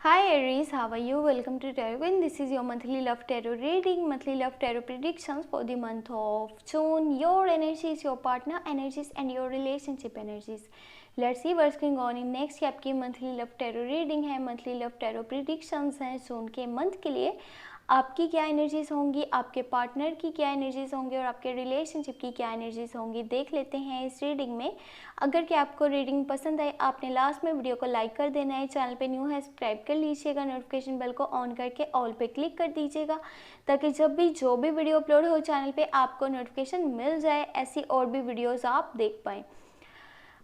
Hi Aries, how are you? Welcome to Tarot Queen. This is your monthly love tarot reading, monthly love tarot predictions for the month of June. Your energies, your partner energies and your relationship energies. Let's see what's going on in next. आपकी monthly love tarot reading है, monthly love tarot predictions हैं जून के month के लिए. आपकी क्या energies होंगी, आपके पार्टनर की क्या एनर्जीज होंगी और आपके रिलेशनशिप की क्या एनर्जीज होंगी, देख लेते हैं इस रीडिंग में. अगर कि आपको रीडिंग पसंद आए, आपने लास्ट में वीडियो को लाइक कर देना है. चैनल पे न्यू है, सब्सक्राइब कर लीजिएगा. नोटिफिकेशन बेल को ऑन करके ऑल पे क्लिक कर दीजिएगा ताकि जब भी जो भी वीडियो अपलोड हो चैनल पे आपको नोटिफिकेशन मिल जाए, ऐसी और भी वीडियोज़ आप देख पाएँ.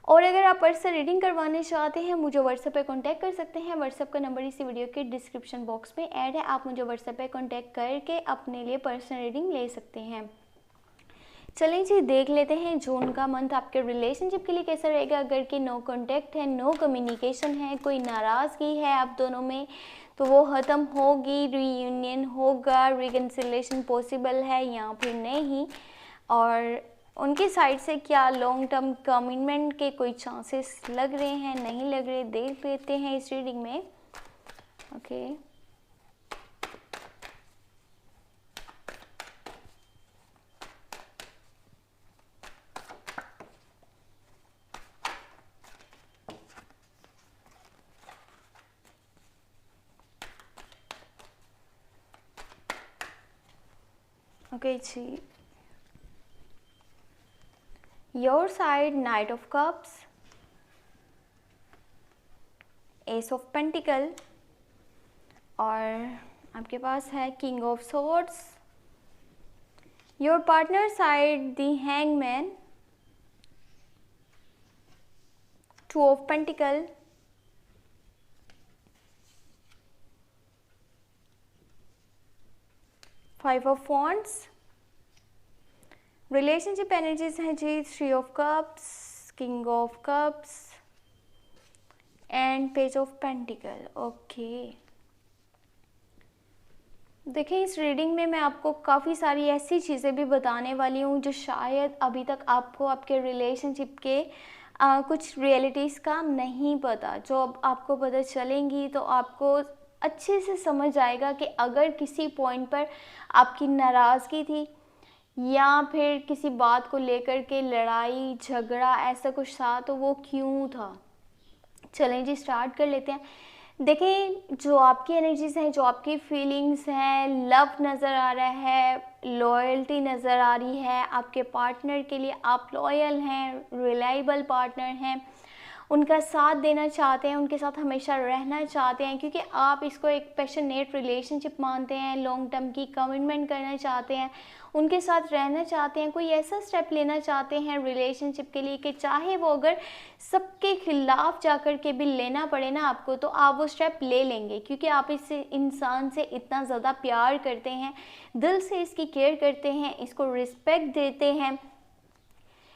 और अगर आप पर्सनल रीडिंग करवाने चाहते हैं, मुझे व्हाट्सएप पे कांटेक्ट कर सकते हैं. व्हाट्सएप का नंबर इसी वीडियो के डिस्क्रिप्शन बॉक्स में ऐड है. आप मुझे व्हाट्सएप पे कांटेक्ट करके अपने लिए पर्सनल रीडिंग ले सकते हैं. चलिए जी, देख लेते हैं जून का मंथ आपके रिलेशनशिप के लिए कैसा रहेगा. अगर कि नो कांटेक्ट है, नो कम्युनिकेशन है, कोई नाराज़गी है आप दोनों में, तो वो ख़त्म होगी. रीयूनियन होगा, रिकन्सिलेशन पॉसिबल है या फिर नहीं. और उनकी साइड से क्या लॉन्ग टर्म कमिटमेंट के कोई चांसेस लग रहे हैं, नहीं लग रहे, देख लेते हैं इस रीडिंग में. ओके ओके जी. Your side knight of cups, ace of pentacle और आपके पास है king of swords. Your partner side the hangman, two of pentacle, five of wands. Relationship energies हैं जी, three of cups, king of cups and page of pentacle. Okay, देखिए इस reading में मैं आपको काफ़ी सारी ऐसी चीज़ें भी बताने वाली हूँ जो शायद अभी तक आपको आपके रिलेशनशिप के कुछ रियलिटीज़ का नहीं पता. जो अब आपको पता चलेंगी तो आपको अच्छे से समझ आएगा कि अगर किसी पॉइंट पर आपकी नाराज़गी थी या फिर किसी बात को लेकर के लड़ाई झगड़ा ऐसा कुछ था, तो वो क्यों था. चलें जी, स्टार्ट कर लेते हैं. देखिए जो आपकी एनर्जीज हैं, जो आपकी फीलिंग्स हैं, लव नज़र आ रहा है, लॉयल्टी नज़र आ रही है. आपके पार्टनर के लिए आप लॉयल हैं, रिलायबल पार्टनर हैं, उनका साथ देना चाहते हैं, उनके साथ हमेशा रहना चाहते हैं क्योंकि आप इसको एक पैशनेट रिलेशनशिप मानते हैं, लॉन्ग टर्म की कमिटमेंट करना चाहते हैं, उनके साथ रहना चाहते हैं. कोई ऐसा स्टेप लेना चाहते हैं रिलेशनशिप के लिए कि चाहे वो अगर सबके खिलाफ जाकर के भी लेना पड़े ना आपको, तो आप वो स्टेप ले लेंगे क्योंकि आप इस इंसान से इतना ज़्यादा प्यार करते हैं, दिल से इसकी केयर करते हैं, इसको रिस्पेक्ट देते हैं.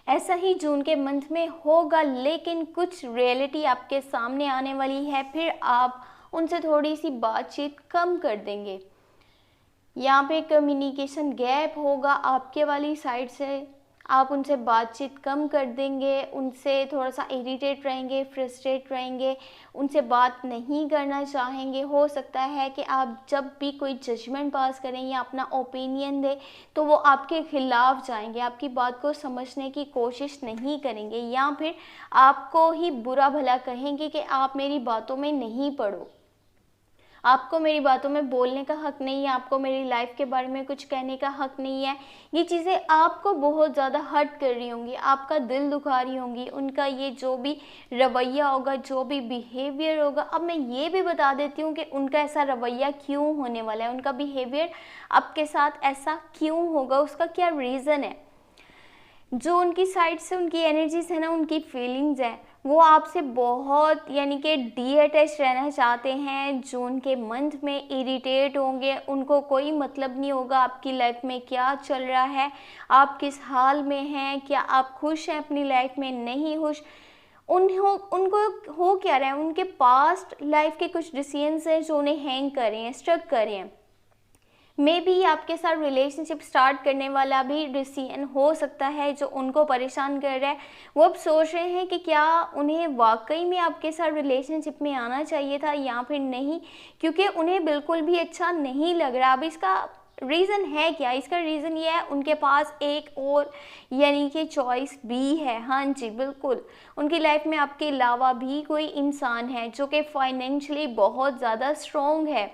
ऐसा ही जून के मंथ में होगा, लेकिन कुछ रियलिटी आपके सामने आने वाली है. फिर आप उनसे थोड़ी सी बातचीत कम कर देंगे. यहाँ पे कम्युनिकेशन गैप होगा आपके वाली साइड से. आप उनसे बातचीत कम कर देंगे, उनसे थोड़ा सा इरिटेट रहेंगे, फ्रस्ट्रेट रहेंगे, उनसे बात नहीं करना चाहेंगे. हो सकता है कि आप जब भी कोई जजमेंट पास करें या अपना ओपिनियन दें तो वो आपके खिलाफ जाएंगे, आपकी बात को समझने की कोशिश नहीं करेंगे या फिर आपको ही बुरा भला कहेंगे कि आप मेरी बातों में नहीं पड़ो, आपको मेरी बातों में बोलने का हक नहीं है, आपको मेरी लाइफ के बारे में कुछ कहने का हक नहीं है. ये चीज़ें आपको बहुत ज़्यादा हर्ट कर रही होंगी, आपका दिल दुखा रही होंगी. उनका ये जो भी रवैया होगा, जो भी बिहेवियर होगा, अब मैं ये भी बता देती हूँ कि उनका ऐसा रवैया क्यों होने वाला है, उनका बिहेवियर आपके साथ ऐसा क्यों होगा, उसका क्या रीज़न है. जो उनकी साइड से उनकी एनर्जीज है ना, उनकी फीलिंग्स है, वो आपसे बहुत यानी कि डी अटैच रहना चाहते हैं. जून के मंथ में इरिटेट होंगे, उनको कोई मतलब नहीं होगा आपकी लाइफ में क्या चल रहा है, आप किस हाल में हैं, क्या आप खुश हैं अपनी लाइफ में, नहीं खुश. उनको हो क्या रहा है, उनके पास्ट लाइफ के कुछ डिसीजंस हैं जो उन्हें हैंग कर रहे हैं, स्ट्रक कर रहे हैं. मे बी आपके साथ रिलेशनशिप स्टार्ट करने वाला भी डिसीजन हो सकता है जो उनको परेशान कर रहा है। वो अब सोच रहे हैं कि क्या उन्हें वाकई में आपके साथ रिलेशनशिप में आना चाहिए था या फिर नहीं, क्योंकि उन्हें बिल्कुल भी अच्छा नहीं लग रहा। अब इसका रीज़न है क्या? इसका रीज़न ये है, उनके पास एक और यानी कि चॉइस भी है। हाँ जी, बिल्कुल, उनकी लाइफ में आपके अलावा भी कोई इंसान है जो कि फाइनेंशियली बहुत ज़्यादा स्ट्रॉन्ग है,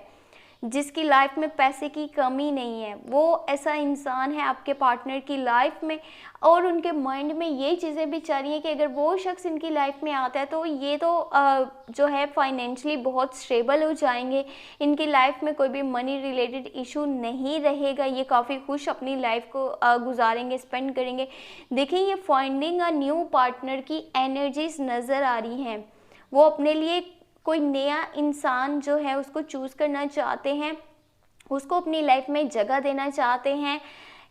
जिसकी लाइफ में पैसे की कमी नहीं है। वो ऐसा इंसान है आपके पार्टनर की लाइफ में, और उनके माइंड में ये चीज़ें भी चल रही हैं कि अगर वो शख्स इनकी लाइफ में आता है तो ये तो जो है फाइनेंशियली बहुत स्टेबल हो जाएंगे, इनकी लाइफ में कोई भी मनी रिलेटेड इशू नहीं रहेगा, ये काफ़ी खुश अपनी लाइफ को गुजारेंगे, स्पेंड करेंगे। देखिए, ये फाइंडिंग अ न्यू पार्टनर की एनर्जीज नज़र आ रही हैं। वो अपने लिए कोई नया इंसान जो है उसको चूज़ करना चाहते हैं, उसको अपनी लाइफ में जगह देना चाहते हैं।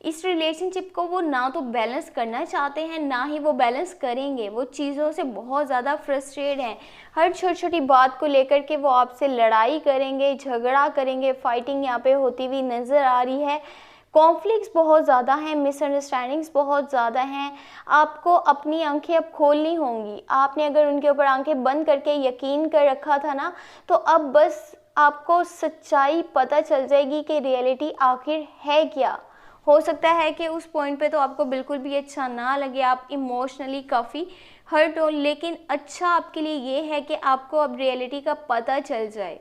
इस रिलेशनशिप को वो ना तो बैलेंस करना चाहते हैं, ना ही वो बैलेंस करेंगे। वो चीज़ों से बहुत ज़्यादा फ्रस्ट्रेट हैं। हर छोटी छोटी बात को लेकर के वो आपसे लड़ाई करेंगे, झगड़ा करेंगे, फाइटिंग यहाँ पे होती हुई नज़र आ रही है। कॉन्फ्लिक्ट्स बहुत ज़्यादा हैं, मिसअंडरस्टैंडिंग्स बहुत ज़्यादा हैं। आपको अपनी आंखें अब खोलनी होंगी। आपने अगर उनके ऊपर आंखें बंद करके यकीन कर रखा था ना, तो अब बस आपको सच्चाई पता चल जाएगी कि रियलिटी आखिर है क्या। हो सकता है कि उस पॉइंट पे तो आपको बिल्कुल भी अच्छा ना लगे, आप इमोशनली काफ़ी हर्ट हो, लेकिन अच्छा आपके लिए ये है कि आपको अब रियलिटी का पता चल जाए।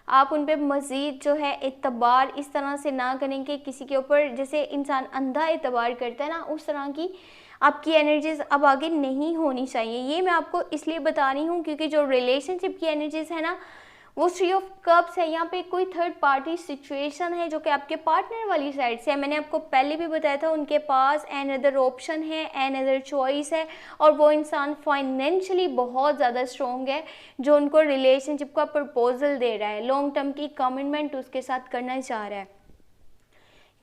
आप उन पे मज़ीद जो है एतबार इस तरह से ना करें कि किसी के ऊपर जैसे इंसान अंधा एतबार करता है ना, उस तरह की आपकी एनर्जीज़ अब आगे नहीं होनी चाहिए। ये मैं आपको इसलिए बता रही हूँ क्योंकि जो रिलेशनशिप की एनर्जीज़ है ना, वो 3 ऑफ कप्स है। यहाँ पे कोई थर्ड पार्टी सिचुएशन है जो कि आपके पार्टनर वाली साइड से है। मैंने आपको पहले भी बताया था, उनके पास एन अदर ऑप्शन है, एन अदर चॉइस है, और वो इंसान फाइनेंशियली बहुत ज़्यादा स्ट्रॉन्ग है जो उनको रिलेशनशिप का प्रपोजल दे रहा है, लॉन्ग टर्म की कमिटमेंट उसके साथ करना चाह रहा है।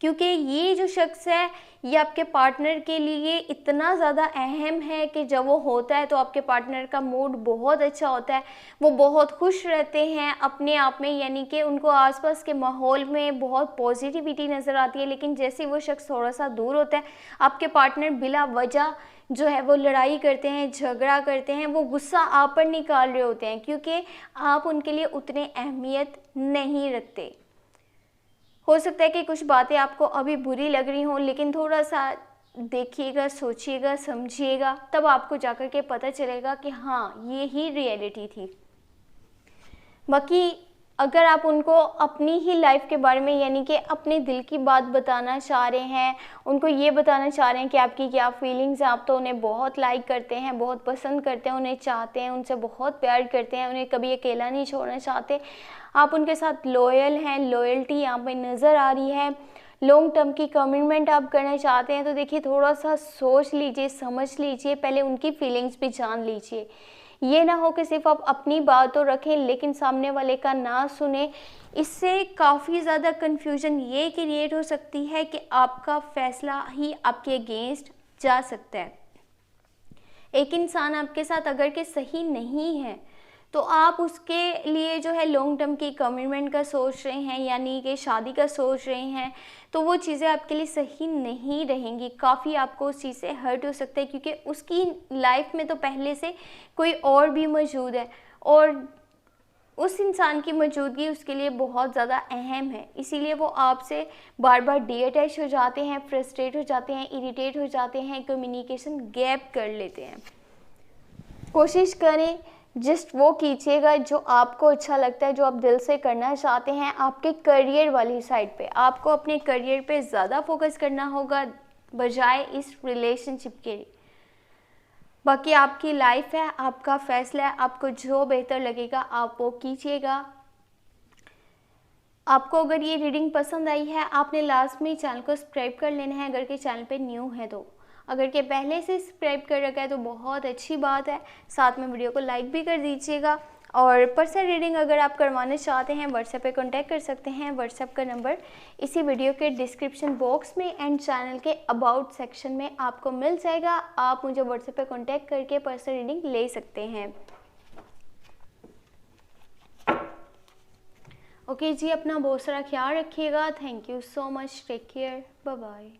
क्योंकि ये जो शख्स है ये आपके पार्टनर के लिए इतना ज़्यादा अहम है कि जब वो होता है तो आपके पार्टनर का मूड बहुत अच्छा होता है, वो बहुत खुश रहते हैं अपने आप में, यानी कि उनको आसपास के माहौल में बहुत पॉजिटिविटी नज़र आती है। लेकिन जैसे वो शख्स थोड़ा सा दूर होता है, आपके पार्टनर बिला वजह जो है वो लड़ाई करते हैं, झगड़ा करते हैं, वो गुस्सा आप पर निकाल रहे होते हैं क्योंकि आप उनके लिए उतने अहमियत नहीं रखते। हो सकता है कि कुछ बातें आपको अभी बुरी लग रही हों, लेकिन थोड़ा सा देखिएगा, सोचिएगा, समझिएगा, तब आपको जाकर के पता चलेगा कि हाँ, ये ही रियलिटी थी। बाकी अगर आप उनको अपनी ही लाइफ के बारे में यानी कि अपने दिल की बात बताना चाह रहे हैं, उनको ये बताना चाह रहे हैं कि आपकी क्या फीलिंग्स हैं, आप तो उन्हें बहुत लाइक करते हैं, बहुत पसंद करते हैं, उन्हें चाहते हैं, उनसे बहुत प्यार करते हैं, उन्हें कभी अकेला नहीं छोड़ना चाहते, आप उनके साथ लॉयल हैं, लॉयल्टी यहाँ पे नज़र आ रही है, लॉन्ग टर्म की कमिटमेंट आप करना चाहते हैं, तो देखिए थोड़ा सा सोच लीजिए, समझ लीजिए, पहले उनकी फीलिंग्स भी जान लीजिए। ये ना हो कि सिर्फ आप अपनी बात तो रखें लेकिन सामने वाले का ना सुने। इससे काफ़ी ज़्यादा कन्फ्यूजन ये क्रिएट हो सकती है कि आपका फैसला ही आपके अगेंस्ट जा सकता है। एक इंसान आपके साथ अगर के सही नहीं है तो आप उसके लिए जो है लॉन्ग टर्म की कमिटमेंट का सोच रहे हैं, यानी कि शादी का सोच रहे हैं, तो वो चीज़ें आपके लिए सही नहीं रहेंगी। काफ़ी आपको उस चीज़ से हर्ट हो सकता है क्योंकि उसकी लाइफ में तो पहले से कोई और भी मौजूद है और उस इंसान की मौजूदगी उसके लिए बहुत ज़्यादा अहम है। इसीलिए वो आपसे बार बार डिअटैच हो जाते हैं, फ्रस्ट्रेट हो जाते हैं, इरिटेट हो जाते हैं, कम्युनिकेशन गैप कर लेते हैं। कोशिश करें जस्ट वो कीजिएगा जो आपको अच्छा लगता है, जो आप दिल से करना चाहते हैं। आपके करियर वाली साइड पे आपको अपने करियर पे ज़्यादा फोकस करना होगा बजाय इस रिलेशनशिप के। बाकी आपकी लाइफ है, आपका फैसला है, आपको जो बेहतर लगेगा आप वो कीजिएगा। आपको अगर ये रीडिंग पसंद आई है, आपने लास्ट में चैनल को सब्सक्राइब कर लेना है अगर के चैनल पे न्यू है तो। अगर के पहले से सब्सक्राइब कर रखा है तो बहुत अच्छी बात है, साथ में वीडियो को लाइक भी कर दीजिएगा। और पर्सनल रीडिंग अगर आप करवाना चाहते हैं व्हाट्सएप पे कांटेक्ट कर सकते हैं। व्हाट्सएप का नंबर इसी वीडियो के डिस्क्रिप्शन बॉक्स में एंड चैनल के अबाउट सेक्शन में आपको मिल जाएगा। आप मुझे व्हाट्सएप पे कांटेक्ट करके पर्सनल रीडिंग ले सकते हैं। ओके जी, अपना बहुत सारा ख्याल रखिएगा। Thank you so much, take care, bye bye.